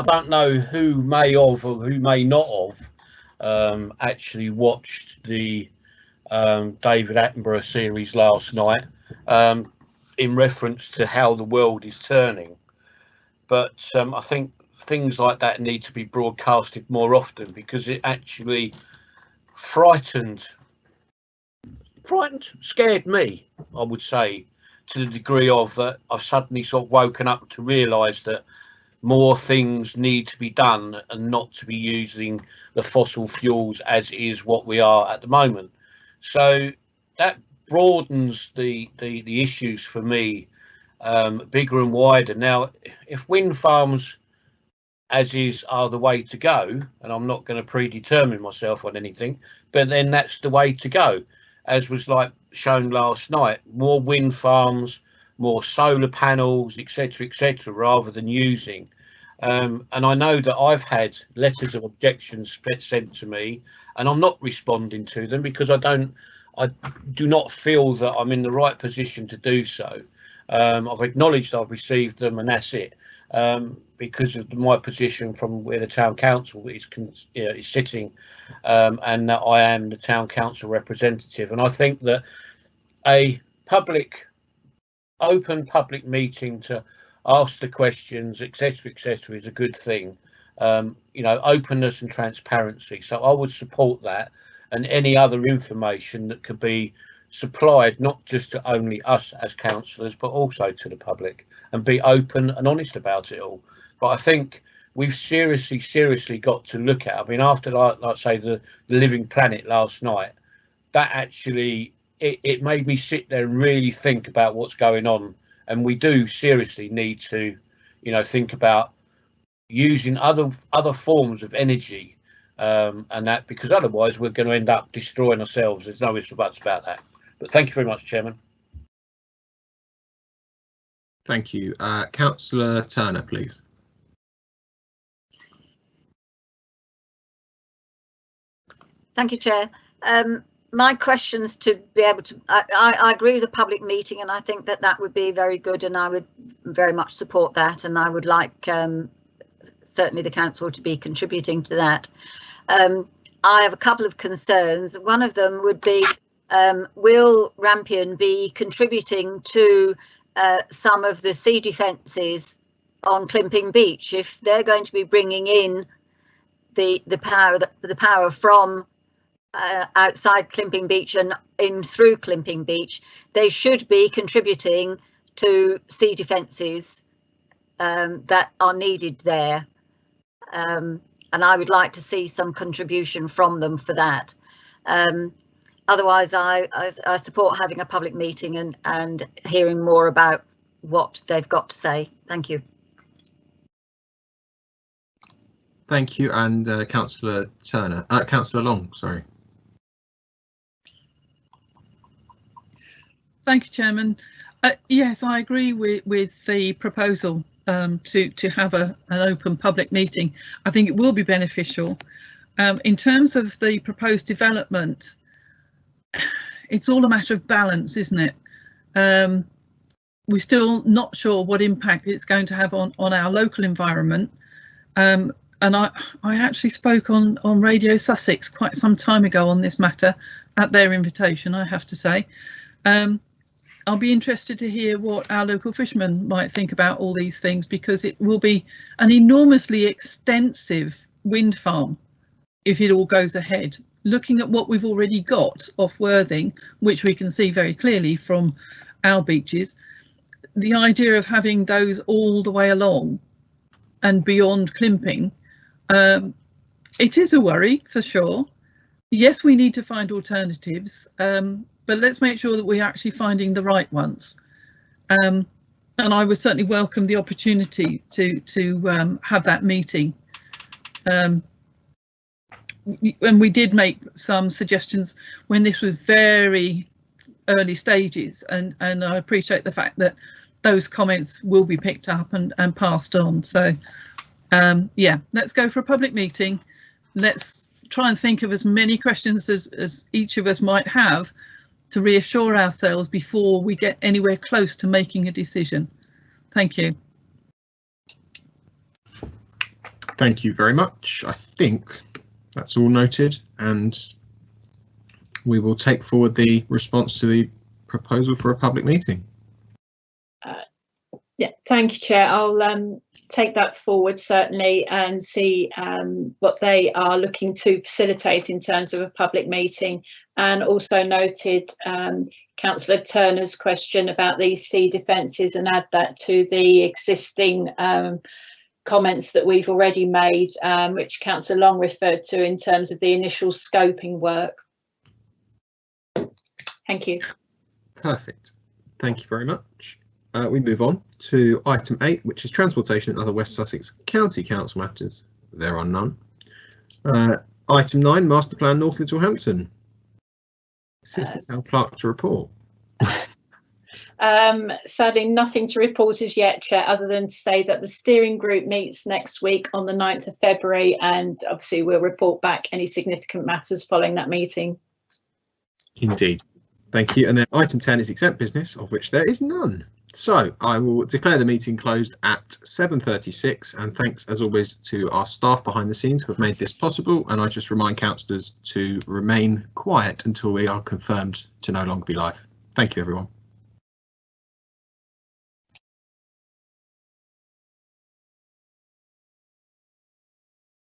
don't know who may have or who may not have actually watched the David Attenborough series last night in reference to how the world is turning. But I think things like that need to be broadcasted more often, because it actually scared me, I would say, to the degree of that I've suddenly sort of woken up to realise that more things need to be done and not to be using the fossil fuels as is what we are at the moment. So that broadens the issues for me bigger and wider. Now, if wind farms as is are the way to go, and I'm not going to predetermine myself on anything, but then that's the way to go, as was like shown last night. More wind farms, more solar panels, etc., rather than using. And I know that I've had letters of objections sent to me, and I'm not responding to them because I do not feel that I'm in the right position to do so. I've acknowledged I've received them, and that's it. Because of my position from where the town council is sitting, and that I am the town council representative. And I think that a open public meeting to ask the questions, etc., is a good thing. Openness and transparency. So I would support that, and any other information that could be supplied, not just to only us as councillors, but also to the public, and be open and honest about it all. But I think we've seriously got to look at, I mean, after like say the Living Planet last night, that actually it made me sit there and really think about what's going on. And we do seriously need to, think about using other forms of energy, and that, because otherwise we're going to end up destroying ourselves. There's no ifs or buts about that. But thank you very much, Chairman. Thank you. Councillor Turner, please. Thank you, Chair. My questions to be able to, I agree with the public meeting, and I think that would be very good, and I would very much support that, and I would like certainly the council to be contributing to that. I have a couple of concerns. One of them would be, will Rampion be contributing to some of the sea defences on Climping Beach? If they're going to be bringing in the power from outside Climping Beach and in through Climping Beach, they should be contributing to sea defences that are needed there, and I would like to see some contribution from them for that. Otherwise, I support having a public meeting and hearing more about what they've got to say. Thank you. Thank you, and Councillor Turner, Councillor Long, sorry. Thank you, Chairman. Yes, I agree with the proposal to have an open public meeting. I think it will be beneficial. In terms of the proposed development, it's all a matter of balance, isn't it? We're still not sure what impact it's going to have on our local environment. And I actually spoke on Radio Sussex quite some time ago on this matter at their invitation, I have to say. I'll be interested to hear what our local fishermen might think about all these things, because it will be an enormously extensive wind farm if it all goes ahead. Looking at what we've already got off Worthing, which we can see very clearly from our beaches, the idea of having those all the way along and beyond climping, it is a worry for sure. Yes, we need to find alternatives, but let's make sure that we're actually finding the right ones. And I would certainly welcome the opportunity to have that meeting. And we did make some suggestions when this was very early stages, and I appreciate the fact that those comments will be picked up and passed on. So yeah, let's go for a public meeting. Let's try and think of as many questions as each of us might have to reassure ourselves before we get anywhere close to making a decision. Thank you. Thank you very much. I think that's all noted, and we will take forward the response to the proposal for a public meeting. Yeah, thank you, Chair. I'll take that forward certainly and see what they are looking to facilitate in terms of a public meeting, and also noted Councillor Turner's question about these sea defences and add that to the existing comments that we've already made, which Councillor Long referred to in terms of the initial scoping work. Thank you. Perfect. Thank you very much. We move on to item 8, which is transportation and other West Sussex County Council matters. There are none. Item 9, master plan North Littlehampton. Assistant Town Clerk to report. Sadly, nothing to report as yet, Chair, other than to say that the steering group meets next week on the 9th of February, and obviously we'll report back any significant matters following that meeting. Indeed. Thank you. And then item 10 is exempt business, of which there is none. So I will declare the meeting closed at 7:36, and thanks as always to our staff behind the scenes who have made this possible, and I just remind councillors to remain quiet until we are confirmed to no longer be live. Thank you everyone.